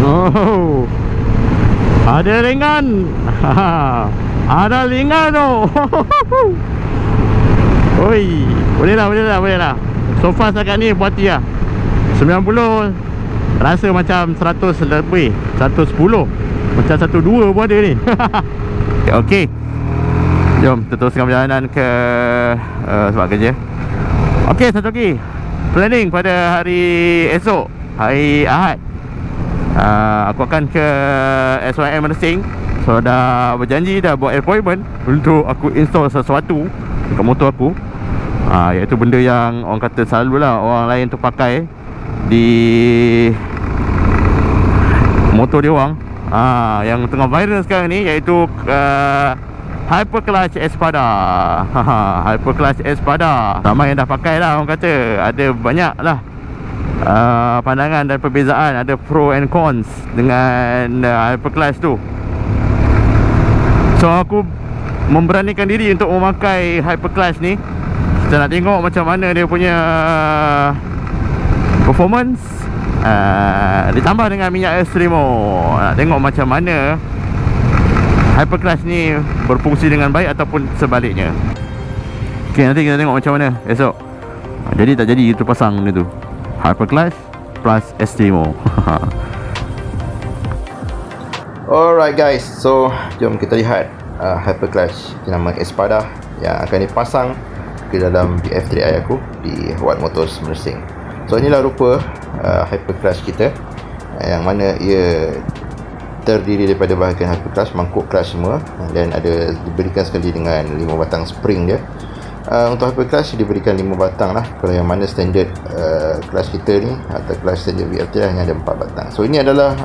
Oh, ada ringan. Ada ringan tu. Oi, boleh lah. So far setakat ni puati lah 90. Rasa macam 100 lebih, 110. Macam 102 pun ada ni. Okey, jom kita teruskan perjalanan ke tempat kerja. Okey, satu lagi planning pada hari esok, hari Ahad. Aku akan ke SYM Mersing. So dah berjanji, dah buat appointment untuk aku install sesuatu dekat motor aku. Iaitu benda yang orang kata selalu lah orang lain tu pakai di motor dia orang. Yang tengah viral sekarang ni, iaitu Hyperclutch Espada. Hyperclutch Espada. Ramai yang dah pakai lah, orang kata. Ada banyak lah pandangan dan perbezaan. Ada pro and cons dengan Hyperclutch tu. So aku memberanikan diri untuk memakai Hyperclutch ni. Kita nak tengok macam mana dia punya performance, ditambah dengan minyak Extremo. Nak tengok macam mana Hyperclutch ni berfungsi dengan baik ataupun sebaliknya. Okay, nanti kita tengok macam mana esok. Jadi tak jadi itu pasang benda tu, Hyperclutch plus Extremo. Alright guys, so jom kita lihat Hyperclutch dinama Espada yang akan dipasang ke dalam BF3i aku di Watt Motors Mersing. So inilah rupa Hyperclutch kita, yang mana ia terdiri daripada bahagian Hyperclutch, mangkuk clutch semua, dan ada diberikan sekali dengan 5 batang spring dia. Untuk Hyperclutch diberikan 5 batang lah. Kalau yang mana standard clutch kita ni atau clutch standard BF3 hanya ada 4 batang. So ini adalah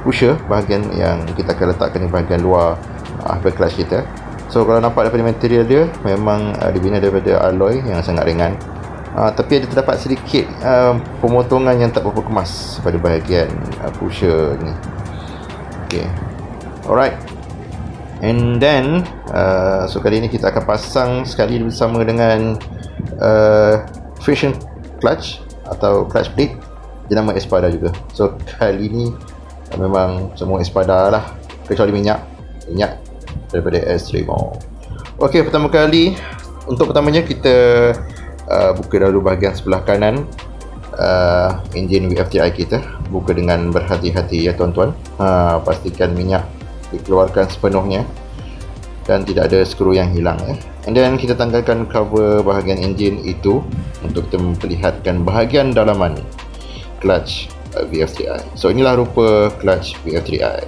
pusher, bahagian yang kita akan letakkan di bahagian luar Hyperclutch kita. So kalau nampak daripada material dia, memang dibina daripada alloy yang sangat ringan. Tapi ada terdapat sedikit pemotongan yang tak berapa kemas pada bahagian pusher ni. Okay, alright. And then so kali ni kita akan pasang sekali bersama dengan friction clutch atau clutch plate dinama Espada juga. So kali ni memang semua Espada lah, kecuali minyak daripada Extremo. Okey, pertama kali, untuk pertamanya kita buka dahulu bahagian sebelah kanan enjin WF3i kita. Buka dengan berhati-hati ya tuan-tuan. Pastikan minyak dikeluarkan sepenuhnya dan tidak ada skru yang hilang ya. And then kita tanggalkan cover bahagian enjin itu untuk kita memperlihatkan bahagian dalaman clutch WF3i. So inilah rupa clutch WF3i,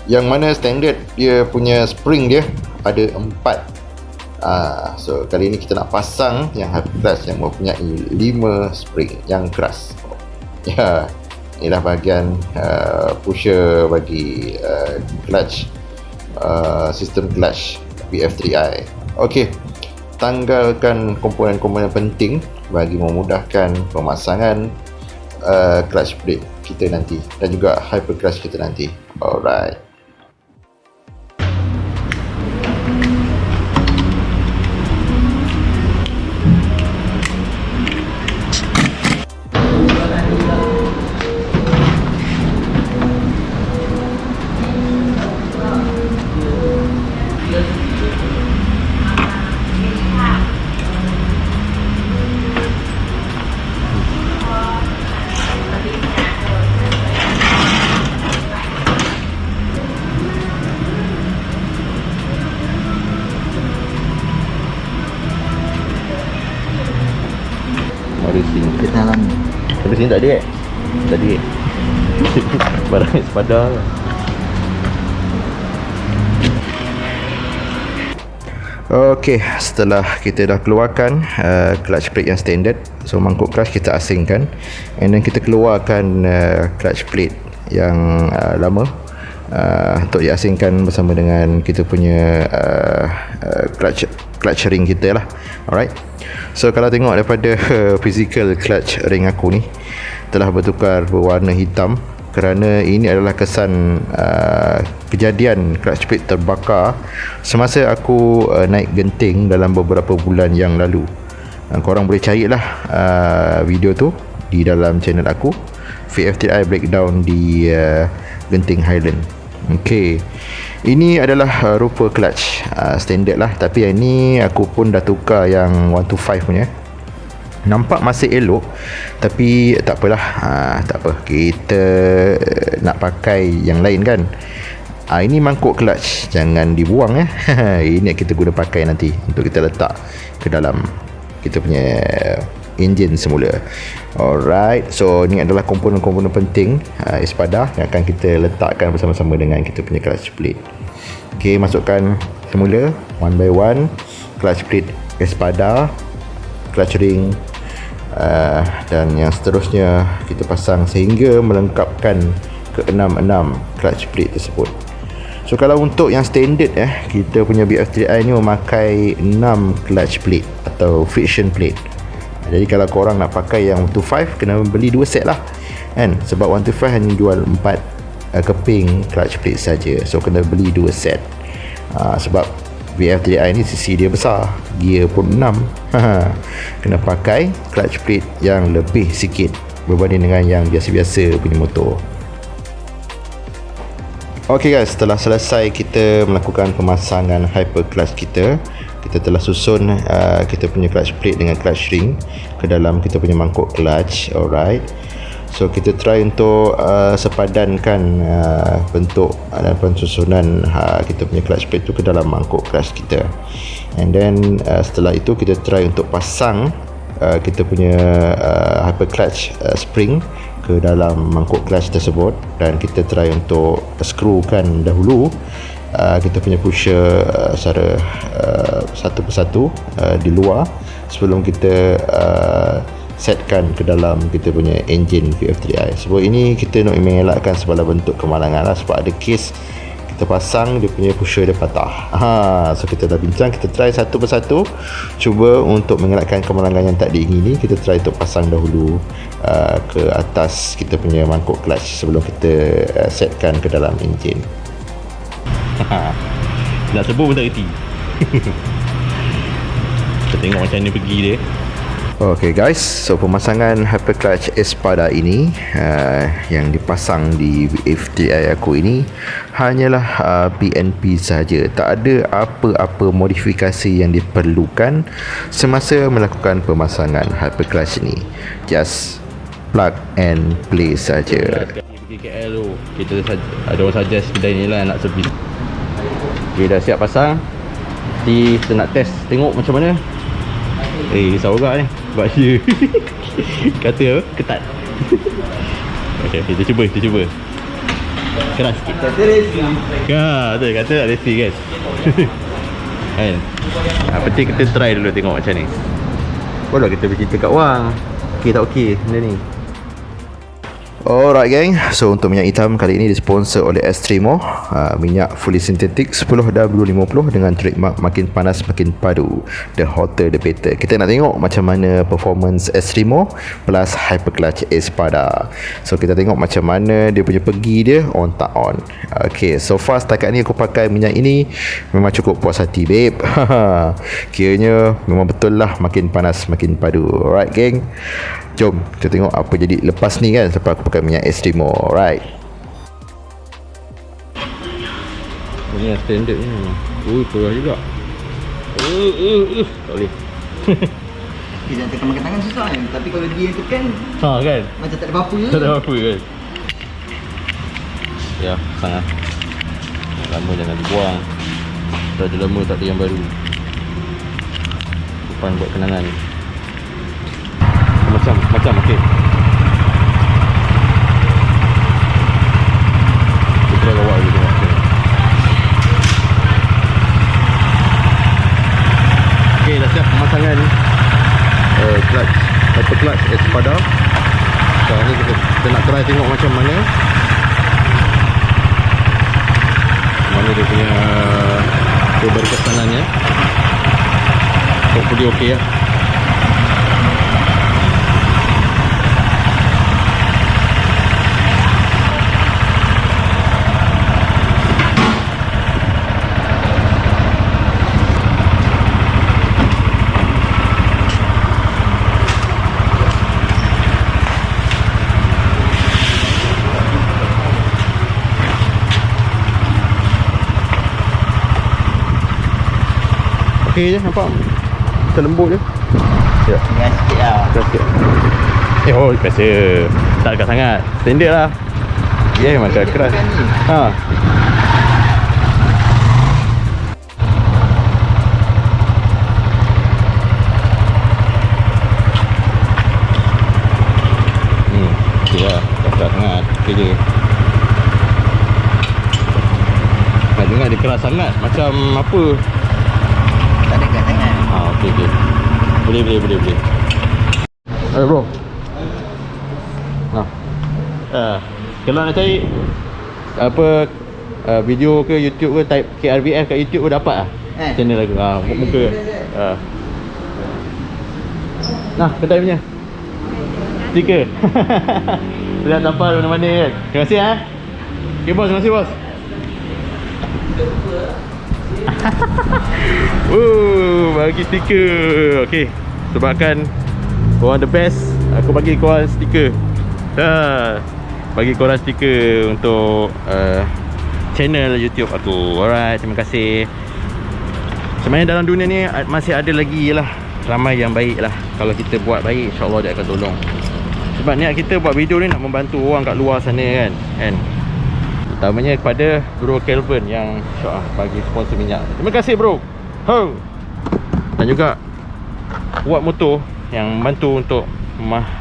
yang mana standard dia punya spring dia ada 4. So kali ini kita nak pasang yang Hyperclutch yang mempunyai 5 spring yang keras. Ya, inilah bahagian pusher bagi clutch, sistem clutch BF3i. Okey, tanggalkan komponen-komponen penting bagi memudahkan pemasangan clutch plate kita nanti dan juga Hyperclutch kita nanti. Alright. Kita dalam ni. Tapi sini tak ada Tak ada barang Espada lah. Okey, setelah kita dah keluarkan clutch plate yang standard, so mangkuk clutch kita asingkan, and then kita keluarkan clutch plate yang lama untuk diasingkan bersama dengan kita punya clutch ring kita lah. Alright. So kalau tengok daripada physical clutch ring aku ni telah bertukar berwarna hitam, kerana ini adalah kesan kejadian clutch plate terbakar semasa aku naik genting dalam beberapa bulan yang lalu. Korang boleh carilah video tu di dalam channel aku. VF3i breakdown di genting Highland. Okey, ini adalah rupa clutch standard lah, tapi yang ni aku pun dah tukar yang 125 punya. Nampak masih elok, tapi tak apalah, tak apa, kita nak pakai yang lain kan. Ini mangkuk clutch, jangan dibuang ini kita guna pakai nanti untuk kita letak ke dalam kita punya enjin semula. Alright, so ni adalah komponen-komponen penting Espada yang akan kita letakkan bersama-sama dengan kita punya clutch plate. Ok, masukkan semula one by one clutch plate Espada, clutch ring, dan yang seterusnya kita pasang sehingga melengkapkan ke 6 clutch plate tersebut. So kalau untuk yang standard kita punya BF3i ni memakai 6 clutch plate atau friction plate. Jadi kalau korang nak pakai yang 125 kena beli 2 set lah kan, sebab 125 hanya jual 4 keping clutch plate saja. So kena beli 2 set. Sebab BF3i ni sisi dia besar, gear pun 6. Kena pakai clutch plate yang lebih sikit berbanding dengan yang biasa-biasa punya motor. Ok guys, setelah selesai kita melakukan pemasangan hyper clutch kita telah susun kita punya clutch plate dengan clutch ring ke dalam kita punya mangkuk clutch. Alright, so kita try untuk sepadankan bentuk dan pensusunan kita punya clutch plate tu ke dalam mangkuk clutch kita. And then setelah itu kita try untuk pasang kita punya hyper clutch spring ke dalam mangkuk clutch tersebut, dan kita try untuk skrukan dahulu kita punya pusher secara satu persatu di luar sebelum kita setkan ke dalam kita punya engine VF3i. Sebab ini kita nak mengelakkan segala bentuk kemalangan lah, sebab ada kes kita pasang dia punya pusher dia patah. So kita dah bincang, kita try satu persatu, cuba untuk mengelakkan kemalangan yang tak diingini. Kita try untuk pasang dahulu ke atas kita punya mangkuk clutch sebelum kita setkan ke dalam enjin. Nak sebut pun tak reti. Kita tengok macam ni pergi dia. Ok guys, so pemasangan hyper clutch Espada ini yang dipasang di VF3i aku ini hanyalah PNP saja. Tak ada apa-apa modifikasi yang diperlukan semasa melakukan pemasangan hyper clutch ini. Just plug and play saja. Pergi KL tu, kita ada orang suggest kedai ni lah nak servis. Okay, dah siap pasang. Nanti kita nak test, tengok macam mana. Risau juga ni sebab dia kata apa? Ketat. Okay, kita cuba. Keras sikit. Kata racing. Betul, kata nak racing guys. Kan? Penting kita try dulu tengok macam ni. Boleh kita bercerita kat orang okey tak okey benda ni. Alright gang, so untuk minyak hitam kali ini disponsor oleh Estrimo, minyak fully synthetic 10W50 dengan trademark makin panas makin padu, the hotter the better. Kita nak tengok macam mana performance Estrimo plus hyper clutch Espada. So kita tengok macam mana dia punya pergi dia on tak on. Okay, so far setakat ni aku pakai minyak ini memang cukup puas hati babe. Kiranya memang betul lah makin panas makin padu. Alright gang, jom kita tengok apa jadi lepas ni kan, sebab aku pakai minyak Estrimo. Alright, ini yang standard ni. Perah juga. Tak boleh. Jangan tekan makan tangan susah kan. Tapi kalau dia yang tekan Kan, macam tak ada apa-apa je. tak ada apa kan. Ya, sangat lama jangan dibuang. Dah ada lama tak ada yang baru. Depan buat kenangan. Macam okey. Kita dah awal dulu. Okey, dah siap pemasangan clutch, hyper clutch Espada. Sekarang ni kita nak try tengok macam mana dia punya keberkesanannya. Hopefully okey ya. okey je nampak. Terlembut je. Ya. Keras sikit lah. Keras sikit. Oh, biasa. Tak dekat sangat. Standard lah. Ya, memang keras. Ha. Okey lah. Keras sangat. Okey je. Nak dengar dia keras sangat. Macam apa? Tak ada kat tangan. Okey. Boleh. Ayo bro. Kalau nak cari apa video ke YouTube ke, type KRVF kat YouTube pun dapat lah. Channel aku. Muka. Nah, kedai punya stiker. Sudah tampal mana-mana kan. Terima kasih Okay bos, terima kasih bos. Bagi stiker. Okay, sebabkan korang the best, aku bagi korang stiker. Bagi korang stiker untuk channel YouTube aku. Alright, terima kasih. Sebenarnya dalam dunia ni masih ada lagi lah ramai yang baik lah. Kalau kita buat baik, insyaAllah dia akan tolong. Sebab niat kita buat video ni nak membantu orang kat luar sana kan. Utamanya kepada Bro Kelvin yang bagi sponsor minyak. Terima kasih bro. Dan juga buat motor yang membantu untuk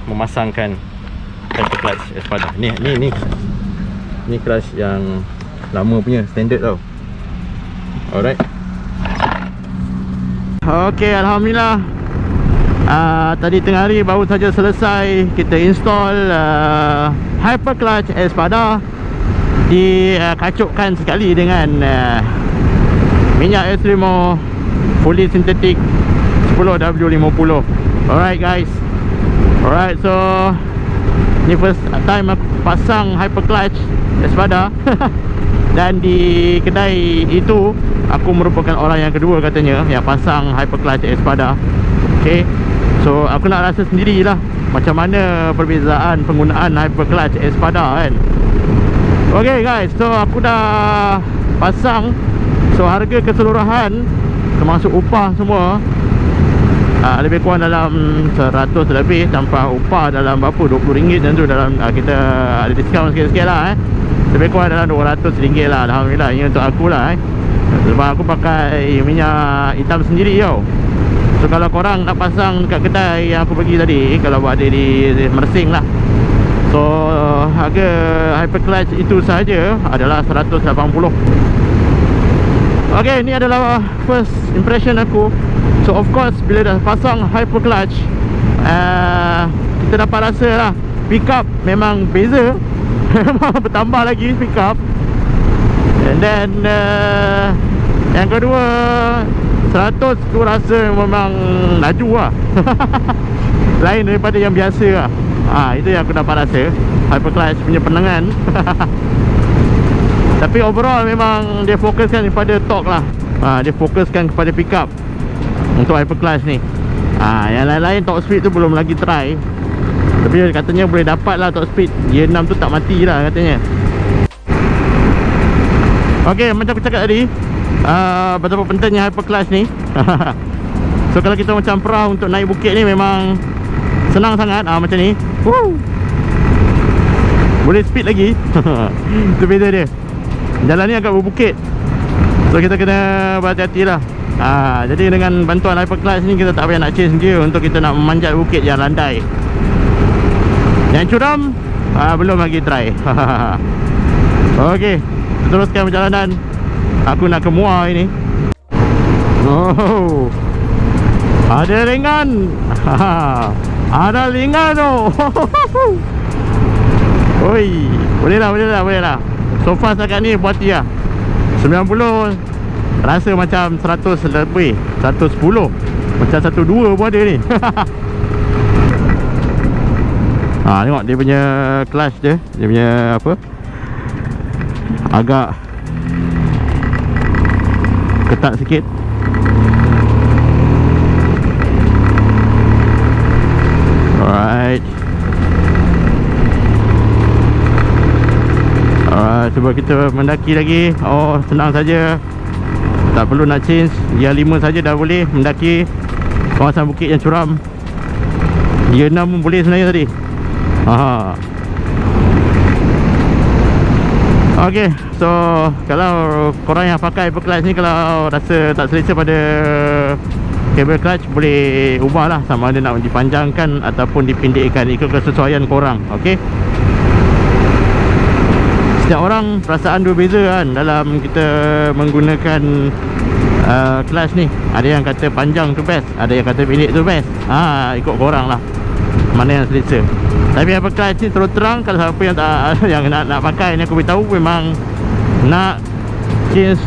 memasangkan hyper clutch Espada. Ni clutch yang lama punya, standard tau. Alright. Okay, Alhamdulillah. Tadi tengah hari baru saja selesai kita install hyper clutch Espada. Dikacukkan sekali dengan minyak Esremo fully synthetic 10W50. Alright guys. Alright, so ni first time aku pasang hyper clutch Espada. Dan di kedai itu aku merupakan orang yang kedua katanya yang pasang hyper clutch Espada. Okay, so aku nak rasa sendirilah macam mana perbezaan penggunaan hyper clutch Espada kan. Okay guys, so aku dah pasang. So harga keseluruhan termasuk upah semua lebih kurang dalam 100 lebih, tanpa upah dalam berapa, RM20 dan tu dalam kita ada diskaun sikit-sikit lah lebih kurang dalam RM200 lah. Alhamdulillah, ini untuk aku lah sebab aku pakai minyak hitam sendiri tau. So kalau korang nak pasang dekat kedai yang aku pergi tadi, kalau buat dia di Mersing lah, so harga hyper clutch itu sahaja adalah 180. Okay, ni adalah first impression aku. So of course bila dah pasang hyper clutch, kita dapat rasa lah pick up memang beza. Memang bertambah lagi pick up. And then yang kedua, 100 aku rasa memang laju lah. Lain daripada yang biasa lah. Itu yang aku dapat rasa hyper clutch punya penangan. Tapi overall memang dia fokuskan kepada torque lah. Dia fokuskan kepada pick up untuk hyper clutch ni. Yang lain-lain top speed tu belum lagi try. Tapi katanya boleh dapat lah top speed. Gear 6 tu tak mati lah katanya. Okay, macam aku cakap tadi, betapa pentingnya hyper clutch ni. So kalau kita macam perah untuk naik bukit ni memang senang sangat. Macam ni. Boleh speed lagi. Itu beza dia. Jalan ni agak berbukit, so kita kena berhati-hati lah. Jadi dengan bantuan hyper clutch ni kita tak payah nak change gear untuk kita nak memanjat bukit yang landai. Yang curam belum lagi try. Okay, teruskan perjalanan. Aku nak ke Muar ini. Ada ringan. Ada ringan tu. Oi, boleh lah. So far setakat ni buati lah 90. Rasa macam 100 lebih, 110. Macam 102 pun ada ni. Tengok dia punya clutch dia. Dia punya apa, agak ketat sikit. Alright. Cuba kita mendaki lagi. Senang saja. Tak perlu nak change, gear 5 saja dah boleh mendaki kawasan bukit yang curam. Gear 6 pun boleh sebenarnya tadi. Okay, so kalau korang yang pakai hyperclutch ni, kalau rasa tak selesa pada kabel clutch, boleh ubah lah, sama ada nak dipanjangkan ataupun dipendekkan, ikut kesesuaian korang. Okay, setiap orang perasaan berbeza kan dalam kita menggunakan clutch ni. Ada yang kata panjang tu best, ada yang kata pendek tu best. Ikut korang lah mana yang selesa. Tapi apa clutch ni terus terang, kalau siapa yang tak yang nak pakai ni, aku beritahu memang nak change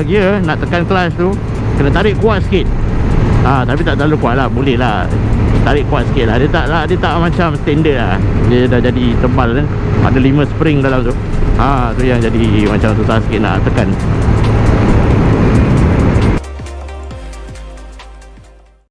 gear, nak tekan clutch tu kena tarik kuat sikit. Tapi tak terlalu kuat lah, boleh lah tarik kuat sikit lah. Dia tak macam standard lah, dia dah jadi tebal kan. Ada 5 spring dalam tu. Tu yang jadi macam susah sikit nak tekan.